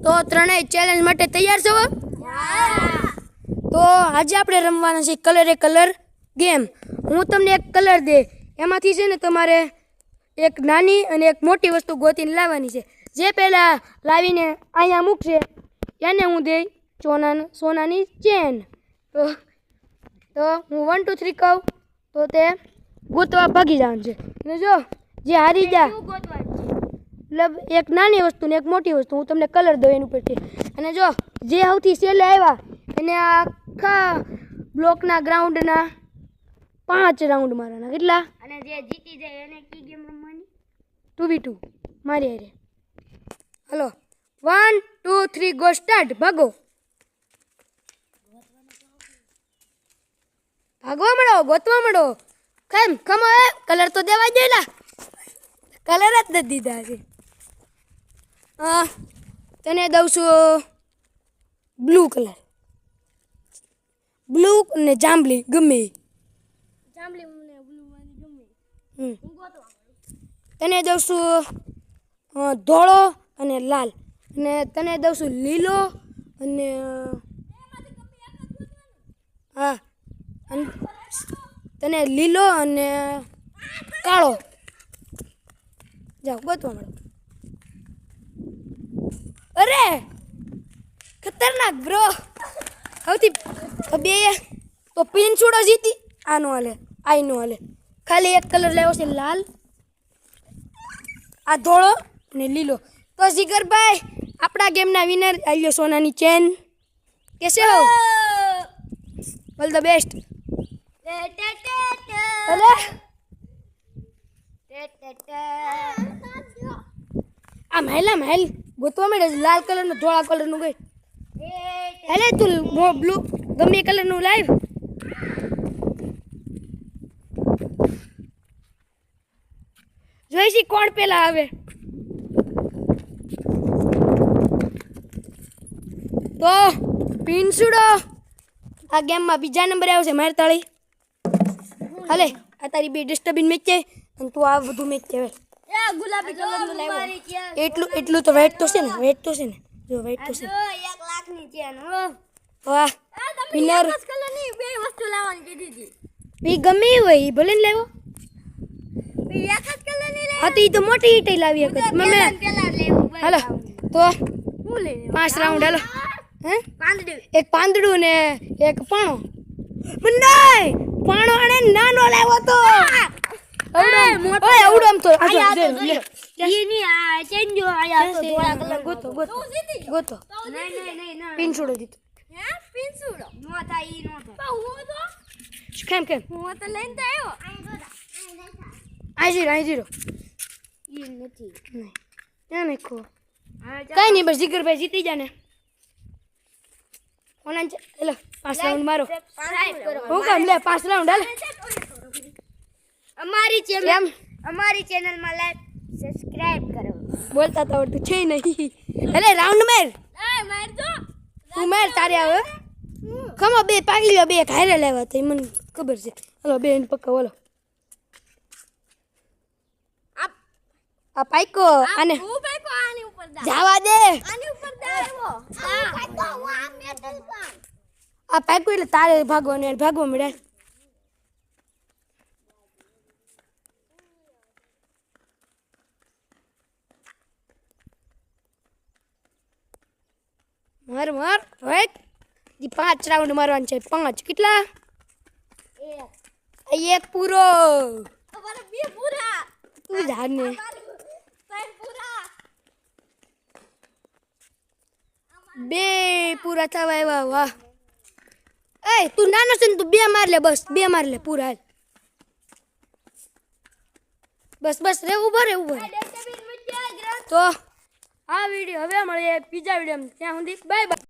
તો ત્રણેય ચેલેન્જ માટે તૈયાર છો? તો આજે આપણે રમવાના છે કલર એ કલર ગેમ. હું તમને એક કલર દે, એમાંથી છે ને તમારે એક નાની અને એક મોટી વસ્તુ ગોતીને લાવવાની છે. જે પહેલાં લાવીને અહીંયા મૂકશે એને હું દઈ સોનાની ચેન. તો હું 1 2 3 કહું તો તે ગોતવા ભાગી જવાનું છે. અને જો જે હારી જા મતલબ એક નાની વસ્તુ ને એક મોટી વસ્તુ હું તમને કલર દઉં એની ઉપરથી. અને જો જે સૌથી છેલ્લે આવ્યા એને આખા બ્લોકના ગ્રાઉન્ડના 5 રાઉન્ડ મારવાના. કેટલા? અને જે જીતી જાય એને કી ગેમ રમવાની? 2v2 મારી હારે. Hello 1 2 3 go start. ભાગો ભાગવા મળો, ગોતવા મળો. કેમ ખમો કલર તો દેવા જોઈએ. કલર જ નથી દીધા છે. તને દઉં છું બ્લુ કલર. બ્લુ અને જાંબલી ગમે. જાંબલી મને બ્લુ વાળી ગમે. હું ગોતવા તને દઉં છું ધોળો અને લાલ. અને તને દઉં છું લીલો અને હા અને તને લીલો અને કાળો. જાઓ ગોતવા મળો. અરે ખતરનાક બ્રો. સૌથી બે તો પિંચુડો જીતી. આનો હાલે, આઈનો હાલે. ખાલી એક કલર લેવો છે લાલ, આ ધોળો ને લીલો. તો જીગરભાઈ આપણા ગેમના વિનર આવ્યો સોનાની ચેન. કેસે હો? All the best. અરે આ મહેલ ગોતવા મળે લાલ કલરનું ધોળા કલરનું ગઈ. હેલે તું બ્લુ ગમે કલરનું લાઈવ. જોઈશી કોણ પેલા આવે. તો પિન્સુડો આ ગેમમાં બીજા નંબરે આવશે. મારી તાળી હાલે. આ તારી બે ડસ્ટબિન મેચ છે અને તું આ બધું મેચ છે. ગુલાબી કલરનું લાવ્યો. એટલું તો વેટ તો છે ને. વેટ તો છે ને. જો વેટ તો છે. 1 લાખની ચેન. વાહ વિનર. કલરની બે વસ્તુ લાવવાની કીધી હતી. એ ગમે એ હોય એ ભલે ને લેવો. એક જ કલરની લે. હા તો એ તો મોટી ઈટ લાવી એક જ. મમ્મી પેલા લેવું. હાલો તો હું લે 5 રાઉન્ડ. હાલો હે પાંદડું. એક પાંદડું ને એક પાણો. નહીં પાણો અને નાનો લાવ્યો તો. ઓય આવડમ તો એની આ ચેન જો આયા તો ધોળા કલર ગોતો. નહીં પિંસુડો દીધો. હે પિન્સુડો નો થાય ઈ નો થાય. હું તો કેમ હું તો લઈને તો આવ્યો. આ જીરો ઈ નથી. નહીં ત્યાં નાખો. કઈ નહીં બસ જીગરભાઈ જીતી જા ને. ઓનલાઈન હેલો 5 રાઉન્ડ મારો. હું કામ લે 5 રાઉન્ડ હાલે. અમારી ચેનલમાં લાઈક સબસ્ક્રાઇબ કરો. બોલતા તો આવડતું છે નહીં. હેલે રાઉન્ડ માર. માર દો. તું માર તારે આવે. ખમો બે પાકી લ્યો. બે ઘાયરે લેવા તો મને ખબર છે. હલો બે પક્કા બોલો. આ પાઈકો આને હું પાકો આની ઉપર દા. જાવા દે. આની ઉપર દા એવો. આ પાકો હું આ મેટલ પર. આ પાઈકો એટલે તારે ભાગવા મળે. માર રાઈટ. 5 રાઉન્ડ મારવાનું છે. 5 કેટલા? એક પૂરો. અમારે બે પૂરા. તું જાને ત્રણ પૂરા. બે પૂરા થવા આવ્યા. વાહ એ તું નાનો છે ને તું 2 માર લે. બસ 2 માર લે પૂરા. બસ રે ઉભો રે. તો આ વિડીયો હવે મળીએ બીજા વિડીયોમાં. ત્યાં સુધી બાય બાય.